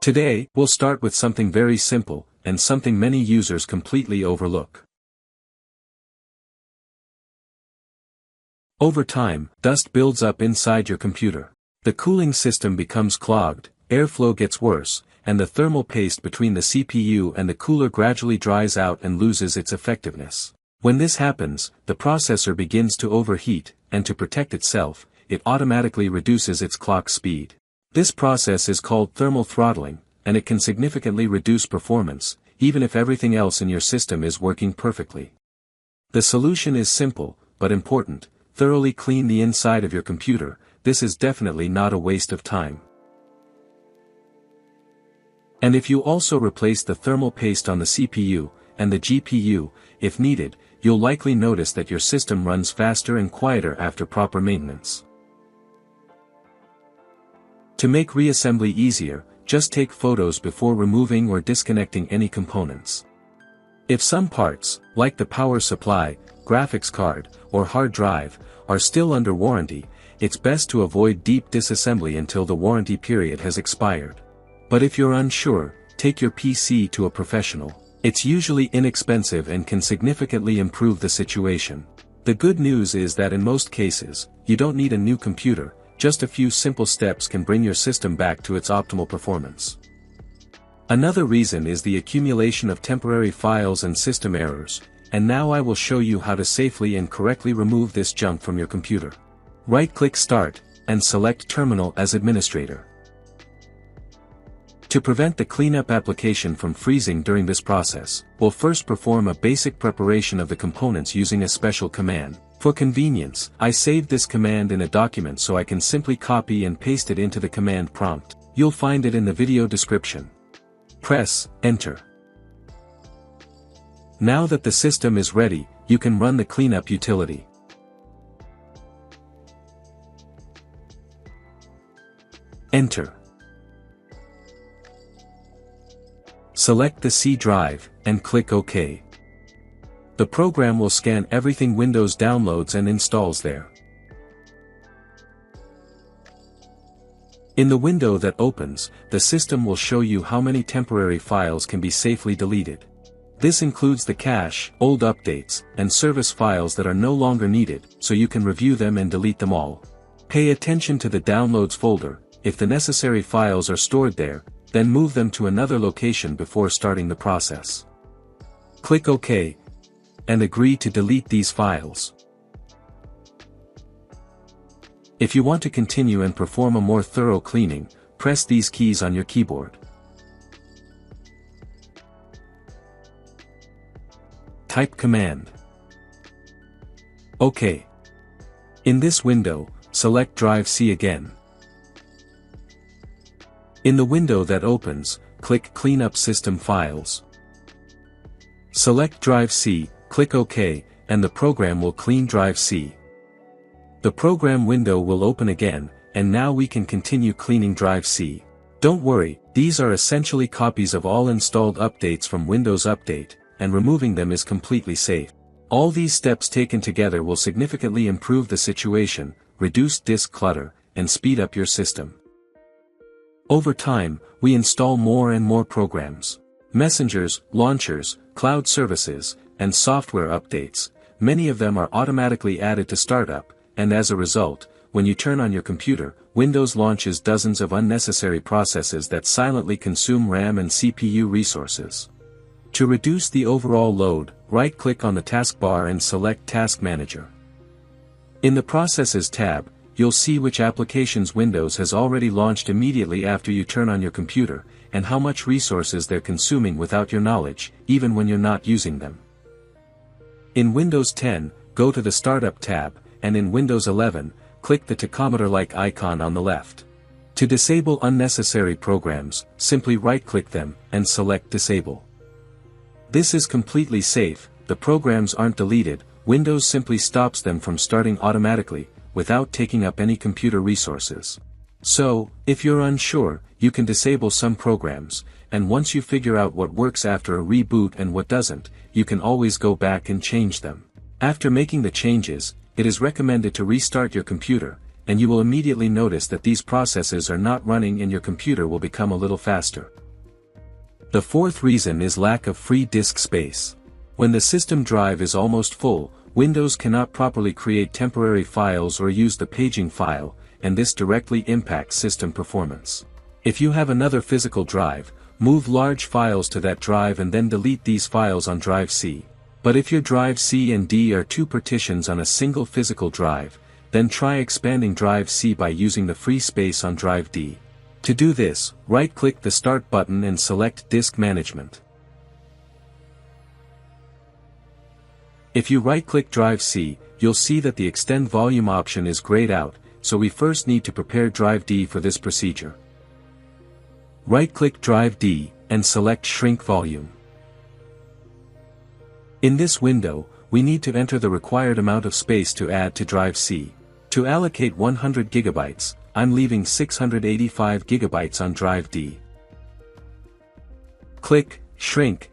Today, we'll start with something very simple, and something many users completely overlook. Over time, dust builds up inside your computer. The cooling system becomes clogged, airflow gets worse, and the thermal paste between the CPU and the cooler gradually dries out and loses its effectiveness. When this happens, the processor begins to overheat, and to protect itself, it automatically reduces its clock speed. This process is called thermal throttling, and it can significantly reduce performance, even if everything else in your system is working perfectly. The solution is simple, but important: thoroughly clean the inside of your computer. This is definitely not a waste of time. And if you also replace the thermal paste on the CPU, and the GPU, if needed, you'll likely notice that your system runs faster and quieter after proper maintenance. To make reassembly easier, just take photos before removing or disconnecting any components. If some parts, like the power supply, graphics card, or hard drive, are still under warranty, it's best to avoid deep disassembly until the warranty period has expired. But if you're unsure, take your PC to a professional. It's usually inexpensive and can significantly improve the situation. The good news is that in most cases, you don't need a new computer. Just a few simple steps can bring your system back to its optimal performance. Another reason is the accumulation of temporary files and system errors, and now I will show you how to safely and correctly remove this junk from your computer. Right-click Start, and select Terminal as Administrator. To prevent the cleanup application from freezing during this process, we'll first perform a basic preparation of the components using a special command. For convenience, I saved this command in a document so I can simply copy and paste it into the command prompt. You'll find it in the video description. Press Enter. Now that the system is ready, you can run the cleanup utility. Enter. Select the C drive, and click OK. The program will scan everything Windows downloads and installs there. In the window that opens, the system will show you how many temporary files can be safely deleted. This includes the cache, old updates, and service files that are no longer needed, so you can review them and delete them all. Pay attention to the Downloads folder. If the necessary files are stored there, then move them to another location before starting the process. Click OK, and agree to delete these files. If you want to continue and perform a more thorough cleaning, press these keys on your keyboard. Type command. OK. In this window, select Drive C again. In the window that opens, click Cleanup System Files. Select Drive C, click OK, and the program will clean Drive C. The program window will open again, and now we can continue cleaning Drive C. Don't worry, these are essentially copies of all installed updates from Windows Update, and removing them is completely safe. All these steps taken together will significantly improve the situation, reduce disk clutter, and speed up your system. Over time, we install more and more programs. Messengers, launchers, cloud services, and software updates. Many of them are automatically added to startup, and as a result, when you turn on your computer, Windows launches dozens of unnecessary processes that silently consume RAM and CPU resources. To reduce the overall load, right-click on the taskbar and select Task Manager. In the Processes tab, you'll see which applications Windows has already launched immediately after you turn on your computer, and how much resources they're consuming without your knowledge, even when you're not using them. In Windows 10, go to the Startup tab, and in Windows 11, click the tachometer-like icon on the left. To disable unnecessary programs, simply right-click them, and select Disable. This is completely safe. The programs aren't deleted, Windows simply stops them from starting automatically, without taking up any computer resources. So, if you're unsure, you can disable some programs, and once you figure out what works after a reboot and what doesn't, you can always go back and change them. After making the changes, it is recommended to restart your computer, and you will immediately notice that these processes are not running and your computer will become a little faster. The fourth reason is lack of free disk space. When the system drive is almost full, Windows cannot properly create temporary files or use the paging file, and this directly impacts system performance. If you have another physical drive, move large files to that drive and then delete these files on drive C. But if your drive C and D are two partitions on a single physical drive, then try expanding drive C by using the free space on drive D. To do this, right-click the Start button and select Disk Management. If you right-click drive C, you'll see that the Extend Volume option is grayed out, so we first need to prepare drive D for this procedure. Right-click drive D, and select Shrink Volume. In this window, we need to enter the required amount of space to add to drive C. To allocate 100 GB, I'm leaving 685 GB on drive D. Click Shrink,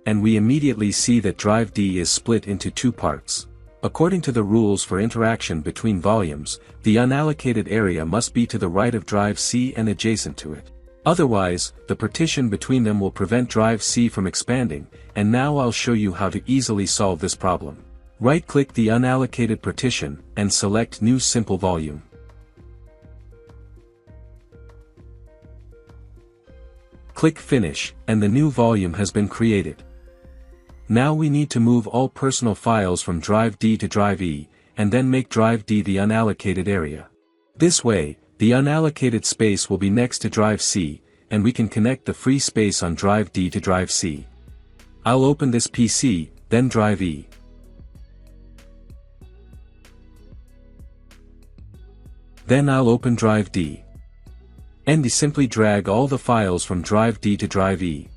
and we immediately see that drive D is split into two parts. According to the rules for interaction between volumes, the unallocated area must be to the right of drive C and adjacent to it. Otherwise, the partition between them will prevent drive C from expanding, and now I'll show you how to easily solve this problem. Right-click the unallocated partition, and select New Simple Volume. Click Finish, and the new volume has been created. Now we need to move all personal files from drive D to drive E, and then make drive D the unallocated area. This way, the unallocated space will be next to drive C, and we can connect the free space on drive D to drive C. I'll open this PC, then drive E. Then I'll open drive D. And simply drag all the files from drive D to drive E.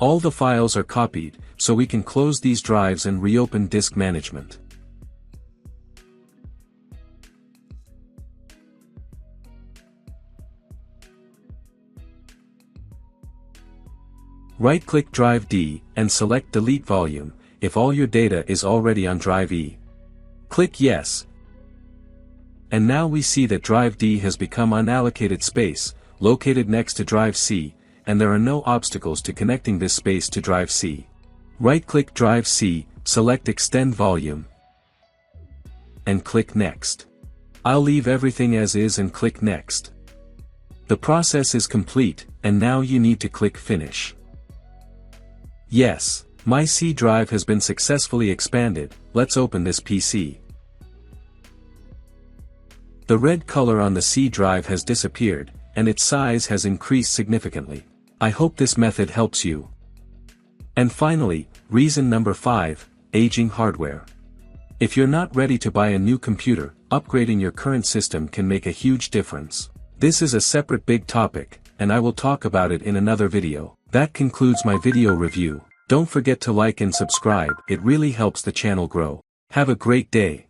All the files are copied, so we can close these drives and reopen disk management. Right-click drive D, and select Delete Volume, if all your data is already on drive E. Click Yes. And now we see that drive D has become unallocated space, located next to drive C, and there are no obstacles to connecting this space to drive C. Right-click drive C, select Extend Volume, and click Next. I'll leave everything as is and click Next. The process is complete, and now you need to click Finish. Yes, my C drive has been successfully expanded. Let's open this PC. The red color on the C drive has disappeared, and its size has increased significantly. I hope this method helps you. And finally, reason number 5, aging hardware. If you're not ready to buy a new computer, upgrading your current system can make a huge difference. This is a separate big topic, and I will talk about it in another video. That concludes my video review. Don't forget to like and subscribe, it really helps the channel grow. Have a great day.